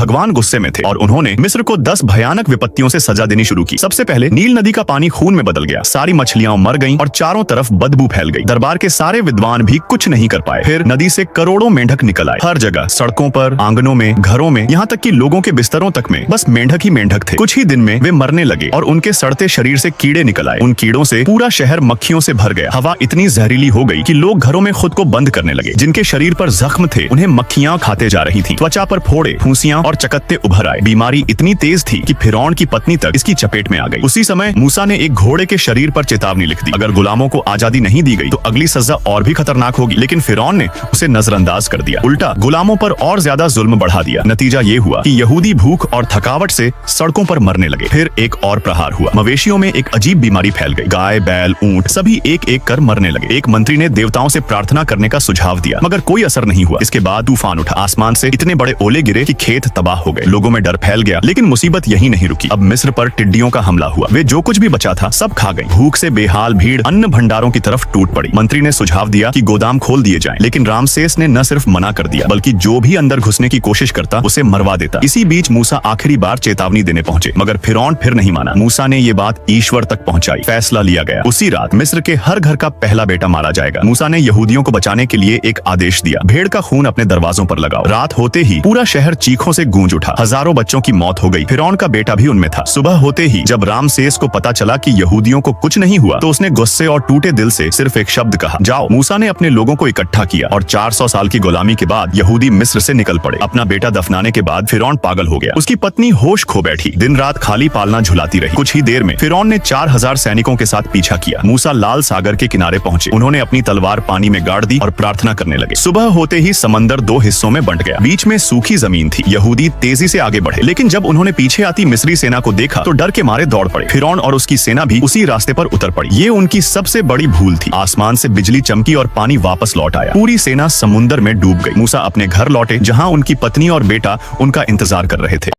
भगवान गुस्से में थे और उन्होंने मिस्र को 10 भयानक विपत्तियों से सजा देनी शुरू की। सबसे पहले नील नदी का पानी खून में बदल गया, सारी मछलियां मर गईं और चारों तरफ बदबू फैल गई। दरबार के सारे विद्वान भी कुछ नहीं कर पाए। फिर नदी से करोड़ों मेंढक निकल आए। हर जगह, सड़कों पर, आंगनों में, घरों में, यहाँ तक कि लोगों के बिस्तरों तक में बस मेंढक ही मेंढक थे। कुछ ही दिन में वे मरने लगे और उनके सड़ते शरीर से कीड़े निकल आए। उन कीड़ों से पूरा शहर मक्खियों से भर गया। हवा इतनी जहरीली हो गई कि लोग घरों में खुद को बंद करने लगे। जिनके शरीर पर जख्म थे उन्हें मक्खियां खाते जा रही थी। त्वचा पर फोड़े, फुंसियां और चकत्ते उभर आए। बीमारी इतनी तेज थी कि फिरौन की पत्नी तक इसकी चपेट में आ गई। उसी समय मूसा ने एक घोड़े के शरीर पर चेतावनी लिख दी, अगर गुलामों को आजादी नहीं दी गई तो अगली सजा और भी खतरनाक होगी। लेकिन फिरौन ने उसे नजरअंदाज कर दिया, उल्टा गुलामों पर और ज्यादा जुल्म बढ़ा दिया। नतीजा ये हुआ कि यहूदी भूख और थकावट से सड़कों पर मरने लगे। फिर एक और प्रहार हुआ। मवेशियों में एक अजीब बीमारी फैल गई। गाय, बैल, ऊंट सभी एक एक कर मरने लगे। एक मंत्री ने देवताओं से प्रार्थना करने का सुझाव दिया, मगर कोई असर नहीं हुआ। इसके बाद तूफान उठा। आसमान से इतने बड़े ओले गिरे कि खेत तबाह हो गए। लोगों में डर फैल गया। लेकिन मुसीबत यही नहीं रुकी। अब मिस्र पर टिड्डियों का हमला हुआ। वे जो कुछ भी बचा था सब खा गई। भूख से बेहाल भीड़ अन्न भंडारों की तरफ टूट पड़ी। मंत्री ने सुझाव दिया कि गोदाम खोल दिए जाएं, लेकिन रामसेस ने न सिर्फ मना कर दिया बल्कि जो भी अंदर घुसने की कोशिश करता उसे मरवा देता। इसी बीच मूसा आखिरी बार चेतावनी देने पहुंचे, मगर फिरौन फिर नहीं माना। मूसा ने ये बात ईश्वर तक पहुंचाई। फैसला लिया गया, उसी रात मिस्र के हर घर का पहला बेटा मारा जाएगा। मूसा ने यहूदियों को बचाने के लिए एक आदेश दिया, भेड़ का खून अपने दरवाजों पर लगाओ। रात होते ही पूरा शहर चीखों से गूंज उठा। हजारों बच्चों की मौत हो गई। फिरौन का बेटा भी उनमें था। सुबह होते ही जब रामसेस को पता चला कि यहूदियों को कुछ नहीं हुआ तो उसने गुस्से और टूटे दिल से सिर्फ एक शब्द कहा, जाओ। मूसा ने अपने लोगों को इकट्ठा किया और 400 साल की गुलामी के बाद यहूदी मिस्र से निकल पड़े। अपना बेटा दफनाने के बाद फिरौन पागल हो गया। उसकी पत्नी होश खो बैठी। दिन रात खाली पालना झुलाती रही। कुछ ही देर में फिरौन ने 4000 सैनिकों के साथ पीछा किया। मूसा लाल सागर के किनारे पहुंचे। उन्होंने अपनी तलवार पानी में गाड़ दी और प्रार्थना करने लगे। सुबह होते ही समंदर 2 हिस्सों में बंट गया। बीच में सूखी जमीन थी। यहूदी तेजी से आगे बढ़े, लेकिन जब उन्होंने पीछे आती मिस्री सेना को देखा तो डर के मारे दौड़ पड़े। फिरौन और उसकी सेना भी उसी रास्ते पर उतर पड़ी। ये उनकी सबसे बड़ी भूल थी। आसमान से बिजली चमकी और पानी वापस लौट आया। पूरी सेना समुद्र में डूब गई। मूसा अपने घर लौटे, जहां उनकी पत्नी और बेटा उनका इंतजार कर रहे थे।